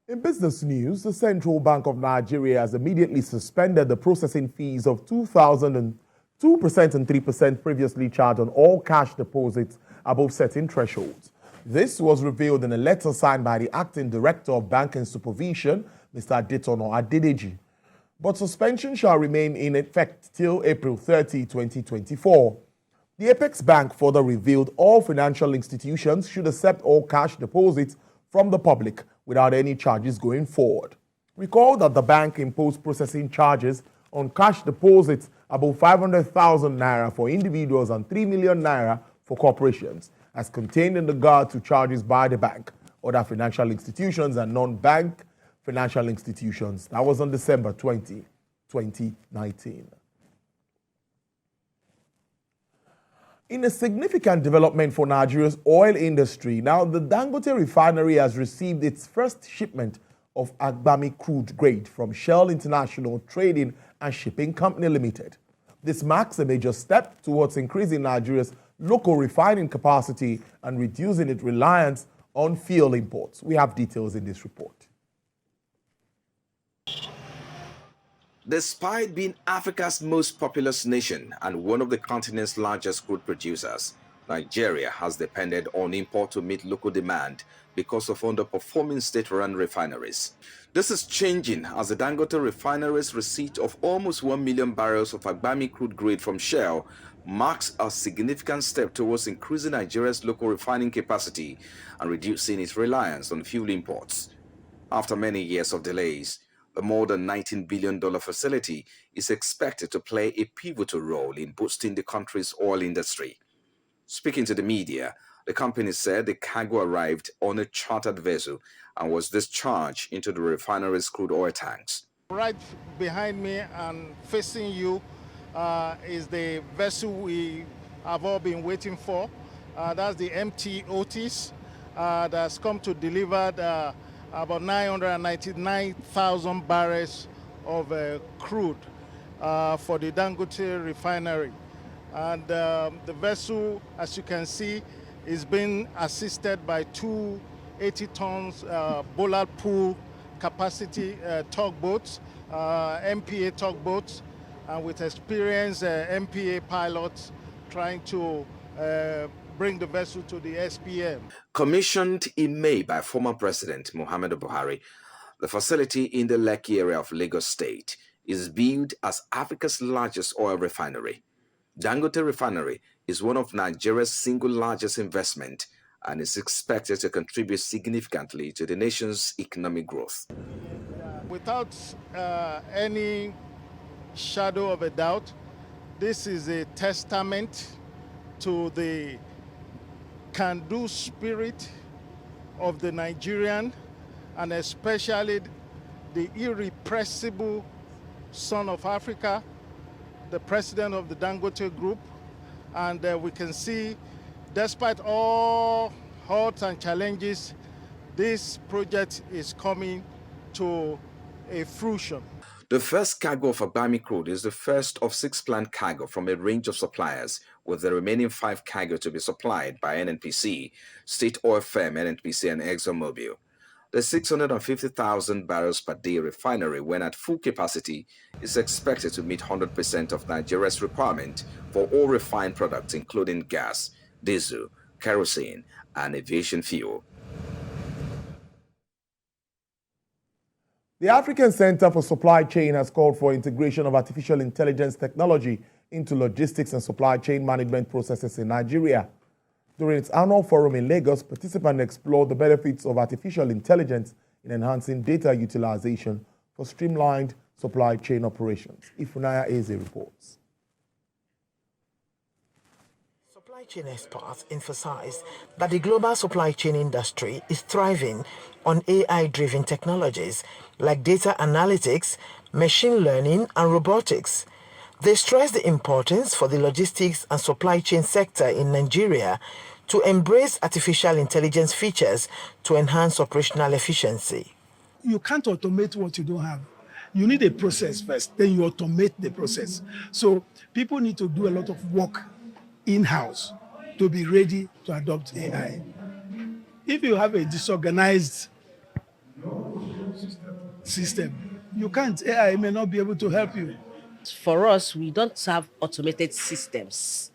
In business news, the Central Bank of Nigeria has immediately suspended the processing fees of 2,000 and 2% and 3% previously charged on all cash deposits above certain thresholds. This was revealed in a letter signed by the Acting Director of Banking Supervision, Mr. Adetono Adedeji. But suspension shall remain in effect till April 30, 2024. The Apex Bank further revealed all financial institutions should accept all cash deposits from the public without any charges going forward. Recall that the bank imposed processing charges on cash deposits above 500,000 naira for individuals and 3 million naira for corporations, as contained in the guide to charges by the bank, other financial institutions, and non-bank financial institutions. That was on December 20, 2019. In a significant development for Nigeria's oil industry, now the Dangote Refinery has received its first shipment of Agbami crude grade from Shell International Trading and Shipping Company Limited. This marks a major step towards increasing Nigeria's local refining capacity and reducing its reliance on fuel imports. We have details in this report. Despite being Africa's most populous nation and one of the continent's largest crude producers, Nigeria has depended on import to meet local demand because of underperforming state-run refineries. This is changing as the Dangote Refinery's receipt of almost 1 million barrels of Agbami crude grade from Shell marks a significant step towards increasing Nigeria's local refining capacity and reducing its reliance on fuel imports. After many years of delays, the more than $19 billion facility is expected to play a pivotal role in boosting the country's oil industry. Speaking to the media, the company said the cargo arrived on a chartered vessel and was discharged into the refinery's crude oil tanks. Right behind me and facing you is the vessel we have all been waiting for. That's the MT Otis that's come to deliver about 999,000 barrels of crude for the Dangote Refinery. And the vessel, as you can see, is being assisted by two 80 tons bollard pull capacity tugboats, MPA tugboats, and with experienced MPA pilots trying to bring the vessel to the SPM. Commissioned in May by former President Muhammadu Buhari, the facility in the Lekki area of Lagos State is billed as Africa's largest oil refinery. Dangote Refinery is one of Nigeria's single largest investment and is expected to contribute significantly to the nation's economic growth. Without any shadow of a doubt, this is a testament to the can-do spirit of the Nigerian, and especially the irrepressible son of Africa, the president of the Dangote Group. And we can see, despite all odds and challenges, this project is coming to a fruition. The first cargo of Agbami crude is the first of 6 planned cargo from a range of suppliers, with the remaining 5 cargo to be supplied by NNPC, state oil firm NNPC, and ExxonMobil. The 650,000 barrels per day refinery, when at full capacity, is expected to meet 100% of Nigeria's requirement for all refined products, including gas, diesel, kerosene, and aviation fuel. The African Center for Supply Chain has called for integration of artificial intelligence technology into logistics and supply chain management processes in Nigeria. During its annual forum in Lagos, participants explored the benefits of artificial intelligence in enhancing data utilization for streamlined supply chain operations. Ifunaya Eze reports. Supply chain experts emphasized that the global supply chain industry is thriving on AI-driven technologies like data analytics, machine learning, and robotics. They stress the importance for the logistics and supply chain sector in Nigeria to embrace artificial intelligence features to enhance operational efficiency. You can't automate what you don't have. You need a process first, then you automate the process. So people need to do a lot of work in-house to be ready to adopt AI. If you have a disorganized system. You can't. AI may not be able to help you. For us, we don't have automated systems.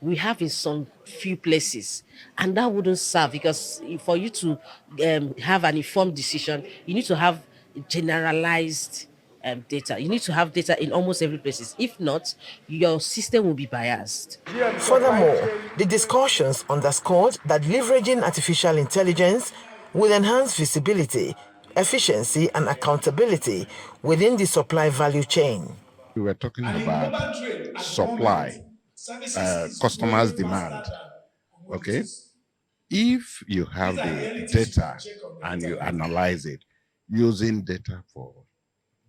We have in some few places, and that wouldn't serve because for you to have an informed decision, you need to have generalized data. You need to have data in almost every place. If not, your system will be biased. Furthermore, the discussions underscored that leveraging artificial intelligence will enhance visibility, efficiency, and accountability within the supply value chain. We were talking about supply, customers' demand. Okay? If you have the data and you analyze it using data for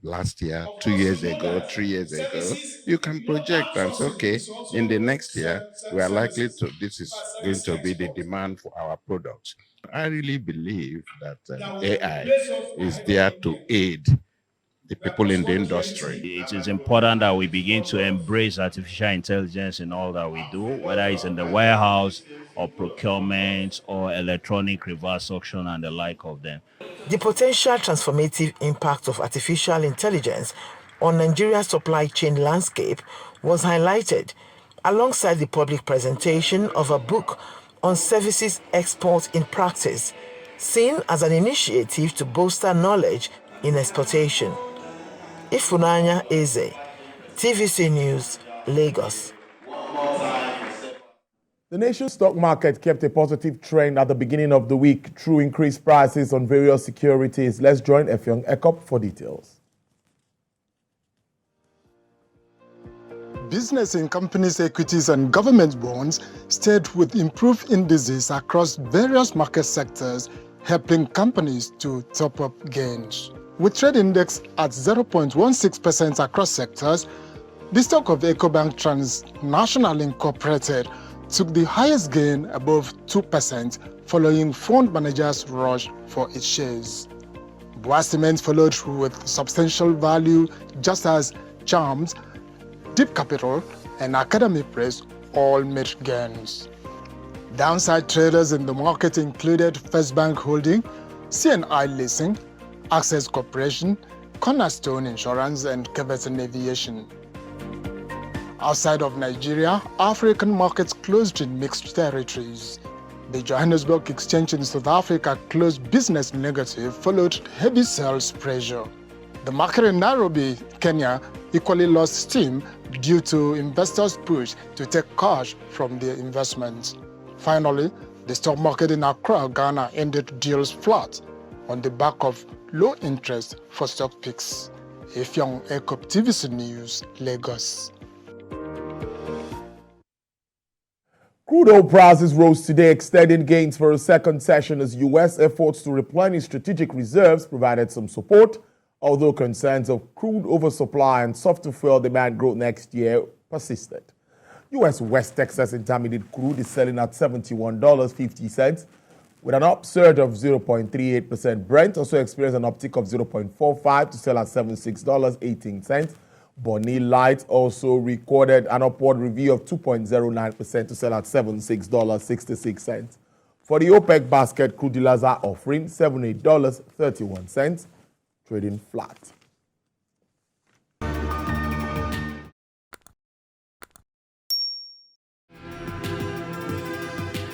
last year, 2 years ago, 3 years ago, you can project and say, okay, in the next year, we are likely to, this is going to be the demand for our products. I really believe that AI is there to aid the people in the industry. It is important that we begin to embrace artificial intelligence in all that we do, whether it's in the warehouse or procurement or electronic reverse auction and the like of them. The potential transformative impact of artificial intelligence on Nigeria's supply chain landscape was highlighted alongside the public presentation of a book on services export in practice, seen as an initiative to bolster knowledge in exportation. Ifunanya Eze, TVC News, Lagos. The nation's stock market kept a positive trend at the beginning of the week through increased prices on various securities. Let's join Effiong Ekop for details. Business in companies' equities and government bonds stayed with improved indices across various market sectors, helping companies to top up gains. With trade index at 0.16% across sectors, the stock of Ecobank Transnational Incorporated took the highest gain above 2% following fund managers' rush for its shares. Boa Cement followed with substantial value, just as Charms, Deep Capital, and Academy Press all made gains. Downside traders in the market included First Bank Holding, CNI Leasing, Access Corporation, Cornerstone Insurance, and Keveton Aviation. Outside of Nigeria, African markets closed in mixed territories. The Johannesburg Exchange in South Africa closed business negative, followed heavy sales pressure. The market in Nairobi, Kenya, equally lost steam due to investors' push to take cash from their investments. Finally, the stock market in Accra, Ghana ended deals flat on the back of low interest for stock picks. Effiong Ekop, TVC News, Lagos. Crude oil prices rose today, extending gains for a second session as U.S. efforts to replenish strategic reserves provided some support, although concerns of crude oversupply and softer fuel demand growth next year persisted. U.S. West Texas Intermediate crude is selling at $71.50, with an upsurge of 0.38%. Brent also experienced an uptick of 0.45 to sell at $76.18. Bonny Light also recorded an upward review of 2.09% to sell at $76.66. For the OPEC basket, crude dealers are offering $78.31, trading flat.